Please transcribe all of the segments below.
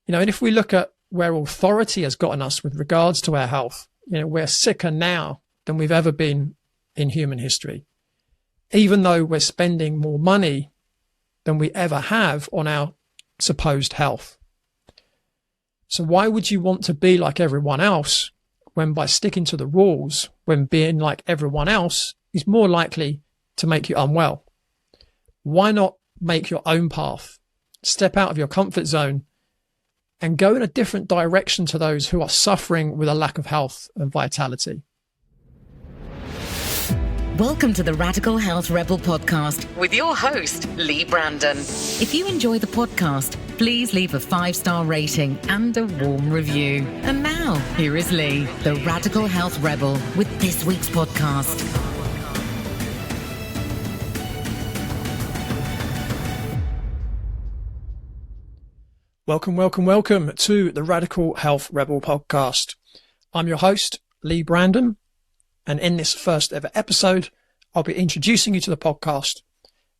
And if we look at where authority has gotten us with regards to our health, we're sicker now than we've ever been in human history, even though we're spending more money than we ever have on our supposed health. So why would you want to be like everyone else when by sticking to the rules, when being like everyone else is more likely to make you unwell? Why not make your own path, step out of your comfort zone and go in a different direction to those who are suffering with a lack of health and vitality? Welcome to the Radical Health Rebel podcast with your host, Leigh Brandon. If you enjoy the podcast, please leave a 5-star rating and a warm review. And now, here is Leigh, the Radical Health Rebel, with this week's podcast. Welcome to the Radical Health Rebel podcast. I'm your host, Leigh Brandon, and in this first ever episode, I'll be introducing you to the podcast,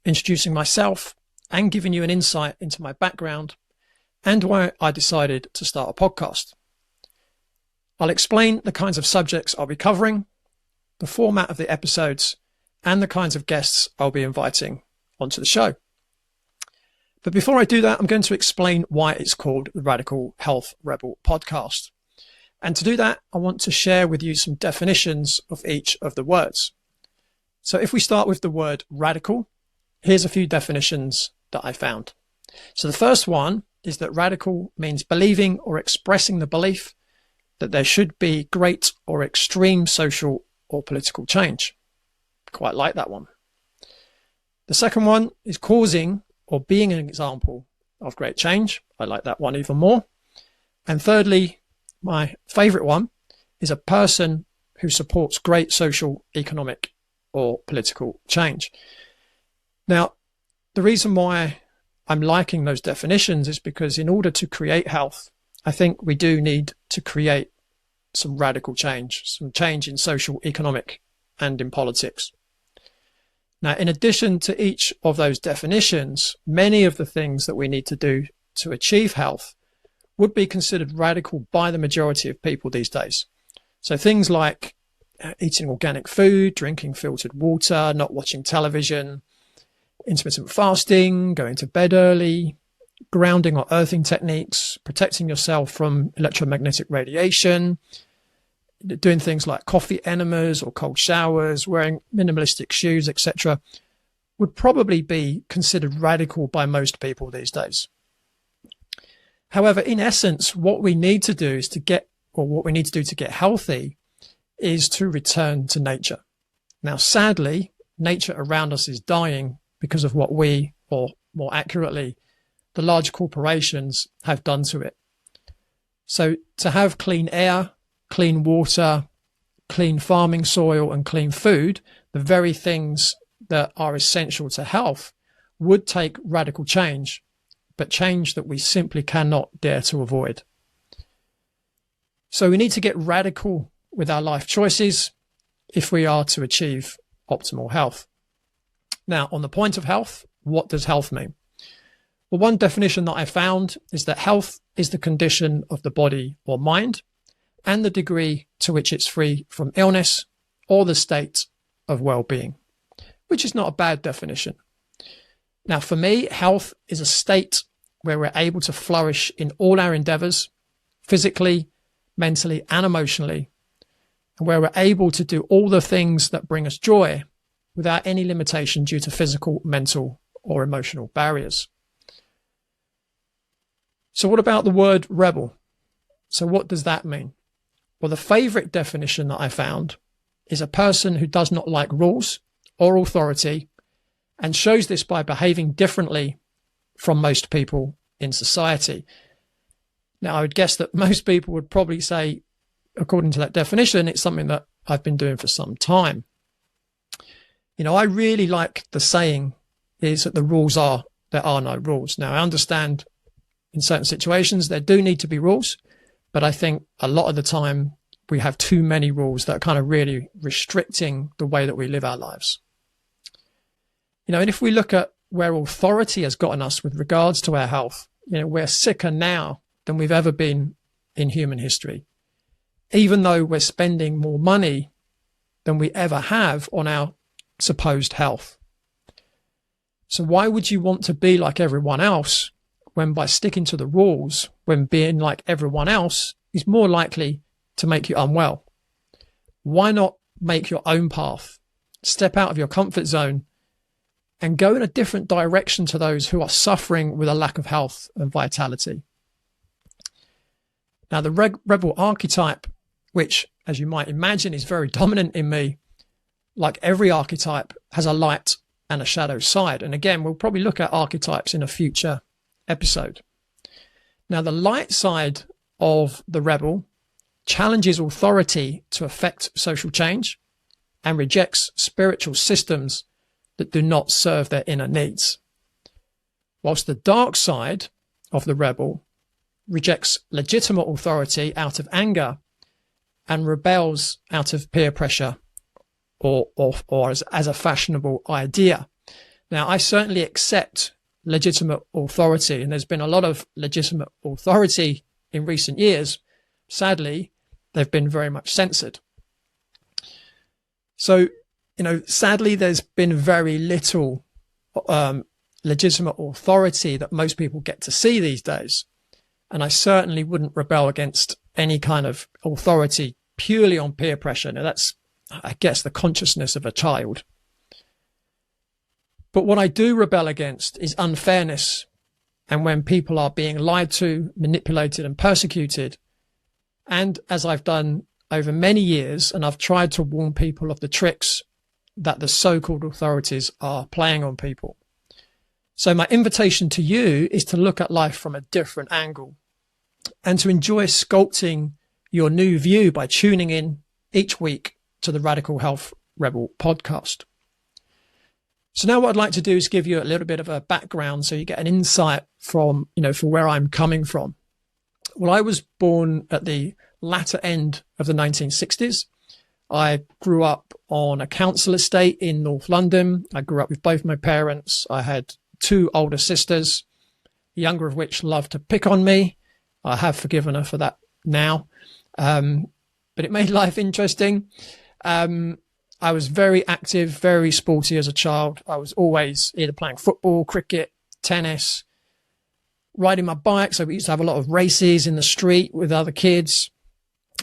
introducing myself, and giving you an insight into my background and why I decided to start a podcast. I'll explain the kinds of subjects I'll be covering, the format of the episodes, and the kinds of guests I'll be inviting onto the show. But before I do that, I'm going to explain why it's called the Radical Health Rebel podcast. And to do that, I want to share with you some definitions of each of the words. So if we start with the word radical, here's a few definitions that I found. So the first one is that radical means believing or expressing the belief that there should be great or extreme social or political change. Quite like that one. The second one is causing or being an example of great change. I like that one even more. And thirdly, my favorite one is a person who supports great social, economic, or political change. Now, the reason why I'm liking those definitions is because in order to create health, I think we do need to create some radical change, some change in social, economic, and in politics. Now, in addition to each of those definitions, many of the things that we need to do to achieve health would be considered radical by the majority of people these days. So things like eating organic food, drinking filtered water, not watching television, intermittent fasting, going to bed early, grounding or earthing techniques, protecting yourself from electromagnetic radiation, doing things like coffee enemas or cold showers, wearing minimalistic shoes, etc., would probably be considered radical by most people these days. However, in essence, what we need to do to get healthy is to return to nature. Now, sadly, nature around us is dying because of what we, or more accurately, the large corporations have done to it. So to have clean air, clean water, clean farming soil, and clean food, the very things that are essential to health, would take radical change, but change that we simply cannot dare to avoid. So we need to get radical with our life choices if we are to achieve optimal health. Now, on the point of health, what does health mean? Well, one definition that I found is that health is the condition of the body or mind and the degree to which it's free from illness or the state of well-being, which is not a bad definition. Now, for me, health is a state where we're able to flourish in all our endeavors, physically, mentally, and emotionally, and where we're able to do all the things that bring us joy without any limitation due to physical, mental, or emotional barriers. So what about the word rebel? So what does that mean? Well, the favorite definition that I found is a person who does not like rules or authority and shows this by behaving differently from most people in society. Now, I would guess that most people would probably say, according to that definition, it's something that I've been doing for some time. I really like the saying is that there are no rules. Now, I understand in certain situations there do need to be rules, but I think a lot of the time we have too many rules that are kind of really restricting the way that we live our lives. And if we look at where authority has gotten us with regards to our health, we're sicker now than we've ever been in human history, even though we're spending more money than we ever have on our supposed health. So why would you want to be like everyone else when, by sticking to the rules, when being like everyone else is more likely to make you unwell? Why not make your own path, step out of your comfort zone, and go in a different direction to those who are suffering with a lack of health and vitality? Now, the rebel archetype, which, as you might imagine, is very dominant in me, like every archetype, has a light and a shadow side. And again, we'll probably look at archetypes in a future episode. Now, the light side of the rebel challenges authority to affect social change and rejects spiritual systems that do not serve their inner needs. Whilst the dark side of the rebel rejects legitimate authority out of anger and rebels out of peer pressure or as a fashionable idea. Now, I certainly accept legitimate authority, and there's been a lot of legitimate authority in recent years. Sadly, they've been very much censored. So, sadly, there's been very little legitimate authority that most people get to see these days. And I certainly wouldn't rebel against any kind of authority purely on peer pressure. Now, that's, I guess, the consciousness of a child. But what I do rebel against is unfairness, and when people are being lied to, manipulated and persecuted. And as I've done over many years, and I've tried to warn people of the tricks that the so-called authorities are playing on people. So my invitation to you is to look at life from a different angle and to enjoy sculpting your new view by tuning in each week to the Radical Health Rebel podcast. So now what I'd like to do is give you a little bit of a background so you get an insight from, for where I'm coming from. Well, I was born at the latter end of the 1960s. I grew up on a council estate in North London. I grew up with both my parents. I had 2 older sisters, the younger of which loved to pick on me. I have forgiven her for that now. But it made life interesting. I was very active, very sporty as a child. I was always either playing football, cricket, tennis, riding my bike. So we used to have a lot of races in the street with other kids.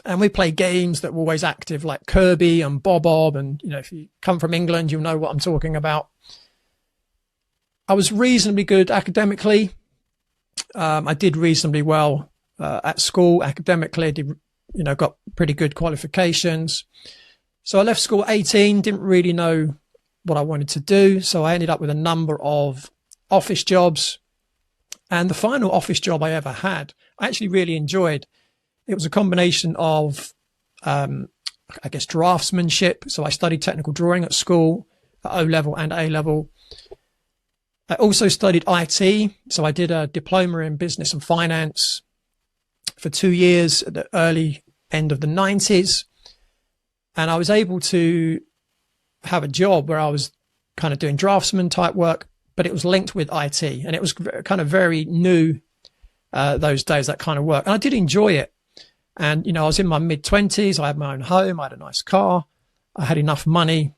And we played games that were always active, like Kirby and Bob. And, if you come from England, you'll know what I'm talking about. I was reasonably good academically. I did reasonably well at school academically. Got pretty good qualifications. So I left school at 18, didn't really know what I wanted to do. So I ended up with a number of office jobs. And the final office job I ever had, I actually really enjoyed. It was a combination of, draftsmanship. So I studied technical drawing at school, at O-level and A-level. I also studied IT. So I did a diploma in business and finance for 2 years at the early end of the 90s. And I was able to have a job where I was kind of doing draftsman type work, but it was linked with IT. And it was kind of very new those days, that kind of work. And I did enjoy it. And, I was in my mid-20s. I had my own home. I had a nice car. I had enough money,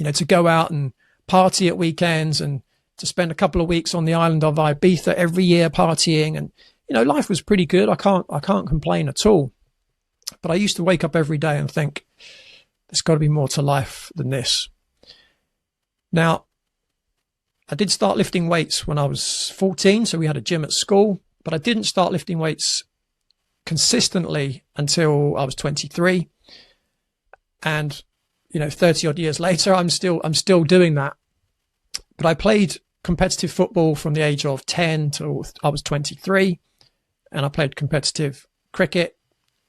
to go out and party at weekends and to spend a couple of weeks on the island of Ibiza every year partying. And, life was pretty good. I can't complain at all. But I used to wake up every day and think, there's got to be more to life than this. Now, I did start lifting weights when I was 14. So we had a gym at school, but I didn't start lifting weights consistently until I was 23. And, 30 odd years later, I'm still doing that. But I played competitive football from the age of 10 till I was 23. And I played competitive cricket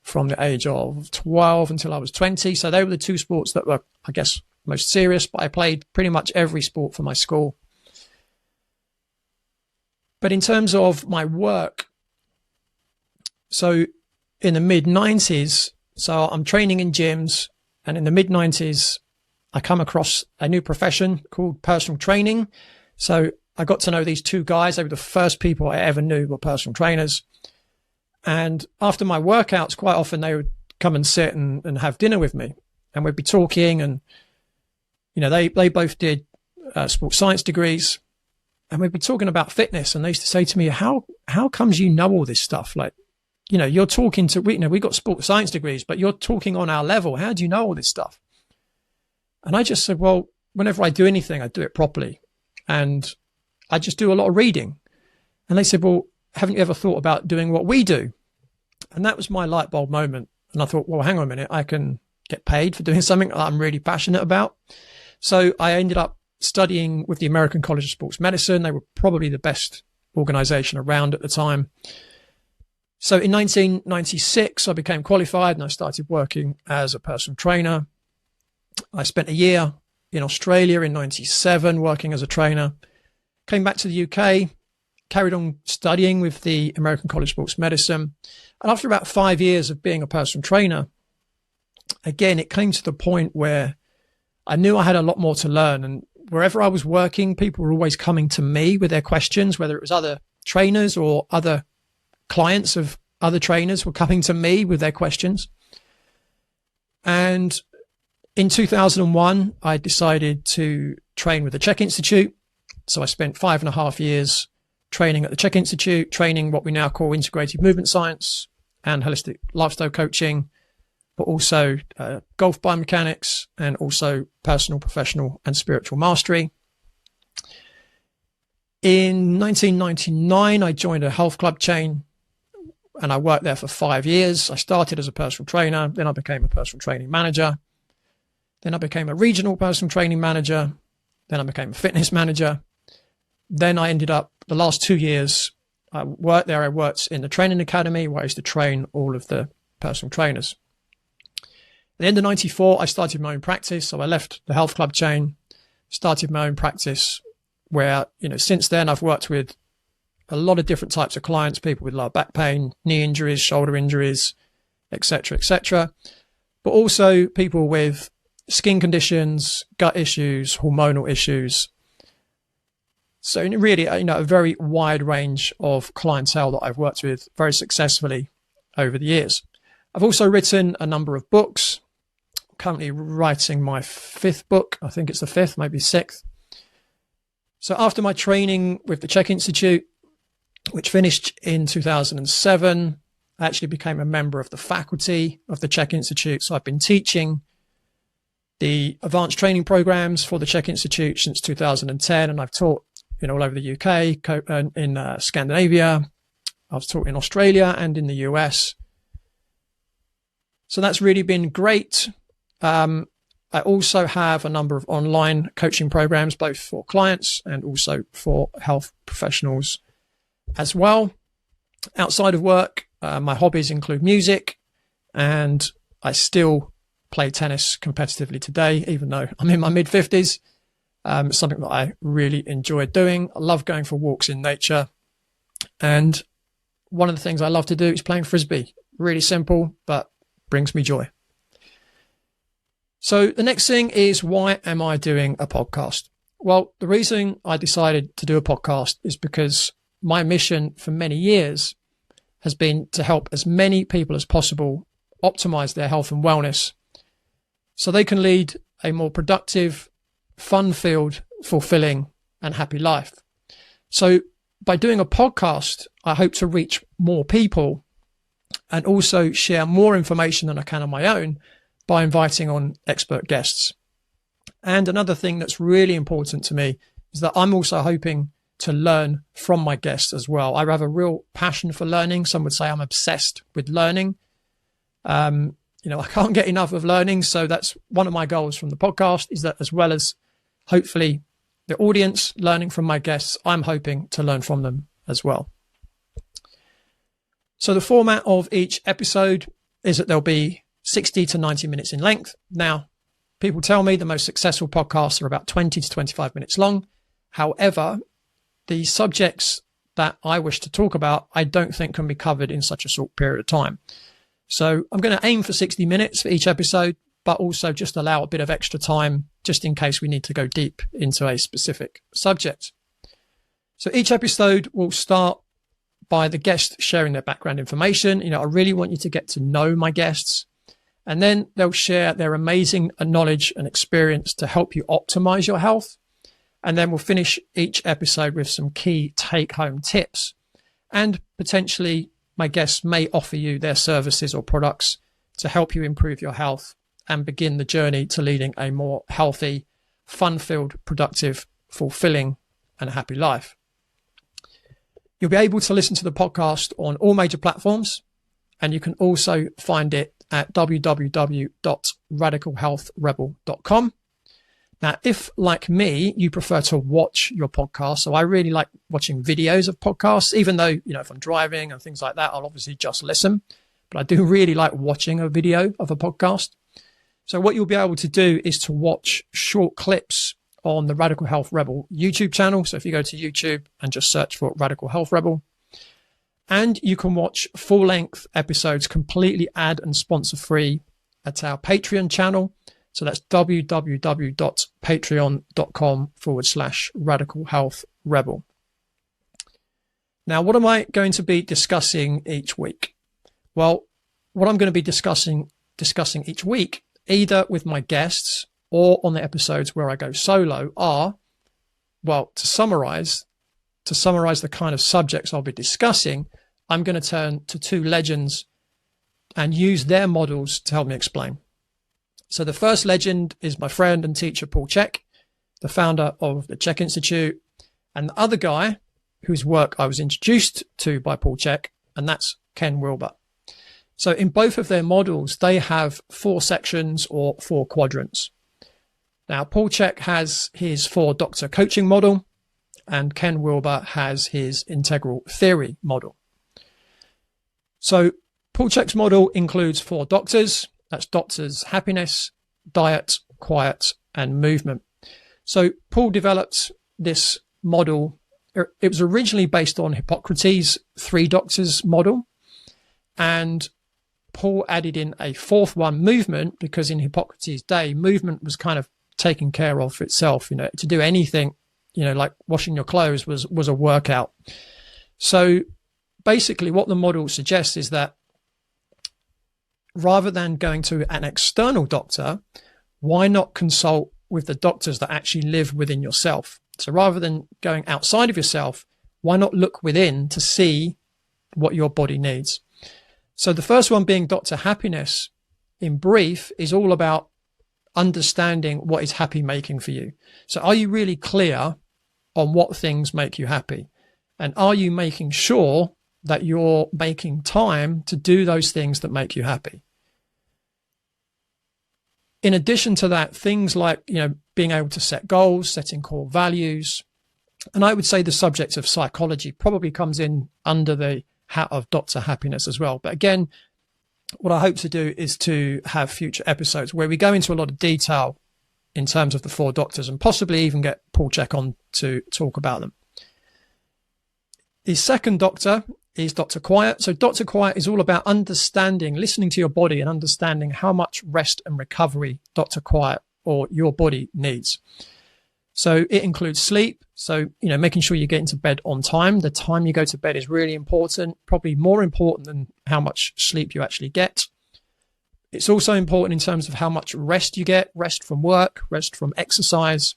from the age of 12 until I was 20. So they were the 2 sports that were, I guess, most serious, but I played pretty much every sport for my school. But in terms of my work, so in the mid-90s, so I'm training in gyms, and in the mid-90s, I come across a new profession called personal training. So I got to know these 2 guys. They were the first people I ever knew were personal trainers. And after my workouts, quite often they would come and sit and have dinner with me, and we'd be talking. And, they both did sports science degrees, and we'd be talking about fitness. And they used to say to me, how comes you know all this stuff? Like, you're talking to, we got sports science degrees, but you're talking on our level. How do you know all this stuff? And I just said, well, whenever I do anything, I do it properly. And I just do a lot of reading. And they said, well, haven't you ever thought about doing what we do? And that was my light bulb moment. And I thought, well, hang on a minute, I can get paid for doing something that I'm really passionate about. So I ended up studying with the American College of Sports Medicine. They were probably the best organization around at the time. So in 1996, I became qualified and I started working as a personal trainer. I spent a year in Australia in 97 working as a trainer, came back to the UK, carried on studying with the American College of Sports Medicine. And after about 5 years of being a personal trainer, again, it came to the point where I knew I had a lot more to learn. And wherever I was working, people were always coming to me with their questions, whether it was other trainers or other clients of other trainers were coming to me with their questions. And in 2001, I decided to train with the Czech Institute. So I spent 5.5 years training at the Czech Institute, training what we now call integrated movement science and holistic lifestyle coaching, but also golf biomechanics and also personal, professional and spiritual mastery. In 1999, I joined a health club chain and I worked there for 5 years. I started as a personal trainer, then I became a personal training manager. Then I became a regional personal training manager. Then I became a fitness manager. Then I ended up, the last 2 years, I worked there. I worked in the training academy where I used to train all of the personal trainers. At the end of 94, I started my own practice. So I left the health club chain, started my own practice where, since then I've worked with a lot of different types of clients, people with lower back pain, knee injuries, shoulder injuries, etc., but also people with skin conditions, gut issues, hormonal issues. So really, a very wide range of clientele that I've worked with very successfully over the years. I've also written a number of books. I'm currently writing my 5th book. I think it's the 5th, maybe 6th. So after my training with the Czech Institute, which finished in 2007, I actually became a member of the faculty of the Czech Institute. So I've been teaching the advanced training programs for the Czech Institute since 2010, and I've taught all over the UK, in Scandinavia. I've taught in Australia and in the US. So that's really been great. I also have a number of online coaching programs, both for clients and also for health professionals as well. Outside of work, my hobbies include music, and I still play tennis competitively today, even though I'm in my mid-50s. It's something that I really enjoy doing. I love going for walks in nature. And one of the things I love to do is playing Frisbee. Really simple, but brings me joy. So the next thing is, why am I doing a podcast? Well, the reason I decided to do a podcast is because my mission for many years has been to help as many people as possible optimize their health and wellness so they can lead a more productive, fun-filled, fulfilling and happy life. So by doing a podcast, I hope to reach more people and also share more information than I can on my own by inviting on expert guests. And another thing that's really important to me is that I'm also hoping to learn from my guests as well. I have a real passion for learning. Some would say I'm obsessed with learning. I can't get enough of learning. So that's one of my goals from the podcast, is that as well as hopefully the audience learning from my guests, I'm hoping to learn from them as well. So the format of each episode is that there'll be 60 to 90 minutes in length. Now, people tell me the most successful podcasts are about 20 to 25 minutes long. However, the subjects that I wish to talk about, I don't think can be covered in such a short period of time. So I'm going to aim for 60 minutes for each episode, but also just allow a bit of extra time just in case we need to go deep into a specific subject. So each episode will start by the guests sharing their background information. I really want you to get to know my guests. And then they'll share their amazing knowledge and experience to help you optimize your health. And then we'll finish each episode with some key take-home tips. And potentially my guests may offer you their services or products to help you improve your health and begin the journey to leading a more healthy, fun-filled, productive, fulfilling, and happy life. You'll be able to listen to the podcast on all major platforms, and you can also find it at www.radicalhealthrebel.com. Now, if, like me, you prefer to watch your podcast, so I really like watching videos of podcasts, even though, if I'm driving and things like that, I'll obviously just listen. But I do really like watching a video of a podcast. So what you'll be able to do is to watch short clips on the Radical Health Rebel YouTube channel. So if you go to YouTube and just search for Radical Health Rebel, and you can watch full-length episodes completely ad and sponsor-free at our Patreon channel. So that's www.patreon.com/Radical Health Rebel. Now, what am I going to be discussing each week? Well, what I'm going to be discussing each week, either with my guests or on the episodes where I go solo, are, well, to summarize the kind of subjects I'll be discussing, I'm going to turn to two legends and use their models to help me explain. So the first legend is my friend and teacher, Paul Chek, the founder of the Chek Institute, and the other guy whose work I was introduced to by Paul Chek, and that's Ken Wilber. So in both of their models, they have 4 sections or 4 quadrants. Now, Paul Chek has his 4-doctor coaching model, and Ken Wilber has his integral theory model. So Paul Chek's model includes 4 doctors. That's doctors' happiness, diet, quiet, and movement. So Paul developed this model. It was originally based on Hippocrates' 3 doctors model. And Paul added in a 4th one, movement, because in Hippocrates' day, movement was kind of taken care of for itself. To do anything, like washing your clothes was a workout. So basically what the model suggests is that rather than going to an external doctor, why not consult with the doctors that actually live within yourself? So rather than going outside of yourself, why not look within to see what your body needs? So the first one being Dr. Happiness, in brief, is all about understanding what is happy making for you. So are you really clear on what things make you happy? And are you making sure that you're making time to do those things that make you happy? In addition to that, things like, being able to set goals, setting core values. And I would say the subject of psychology probably comes in under the hat of Dr. Happiness as well. But again, what I hope to do is to have future episodes where we go into a lot of detail in terms of the 4 doctors and possibly even get Paul Chek on to talk about them. The second doctor is Dr. Quiet. So Dr. Quiet is all about understanding, listening to your body and understanding how much rest and recovery Dr. Quiet or your body needs. So it includes sleep. So, making sure you get into bed on time. The time you go to bed is really important, probably more important than how much sleep you actually get. It's also important in terms of how much rest you get, rest from work, rest from exercise.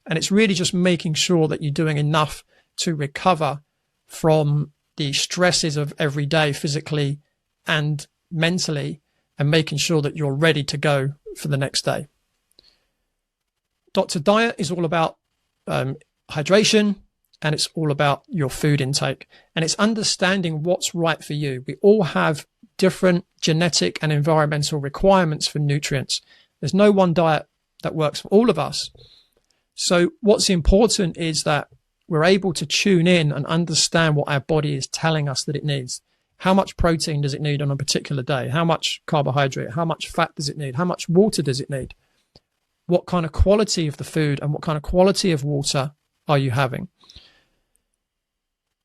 And it's really just making sure that you're doing enough to recover from the stresses of every day, physically and mentally, and making sure that you're ready to go for the next day. Dr. Diet is all about hydration, and it's all about your food intake, and it's understanding what's right for you. We all have different genetic and environmental requirements for nutrients. There's no one diet that works for all of us. So what's important is that we're able to tune in and understand what our body is telling us that it needs. How much protein does it need on a particular day? How much carbohydrate? How much fat does it need? How much water does it need? What kind of quality of the food and what kind of quality of water are you having?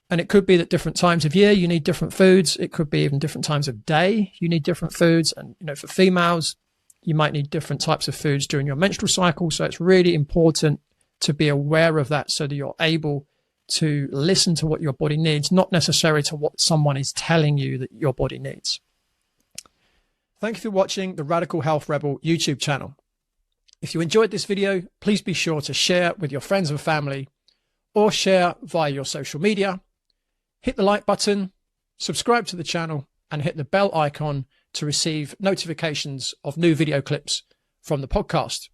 And it could be that different times of year you need different foods. It could be even different times of day you need different foods. And, for females, you might need different types of foods during your menstrual cycle. So it's really important to be aware of that so that you're able to listen to what your body needs, not necessarily to what someone is telling you that your body needs. Thank you for watching the Radical Health Rebel YouTube channel. If you enjoyed this video, please be sure to share with your friends and family, or share via your social media. Hit the like button, subscribe to the channel, and hit the bell icon to receive notifications of new video clips from the podcast.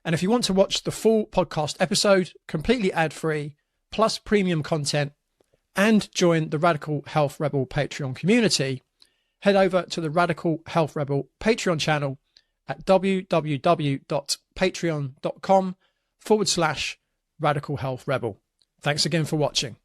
And if you want to watch the full podcast episode, completely ad-free, plus premium content, and join the Radical Health Rebel Patreon community, head over to the Radical Health Rebel Patreon channel at www.patreon.com/Radical Health Rebel. Thanks again for watching.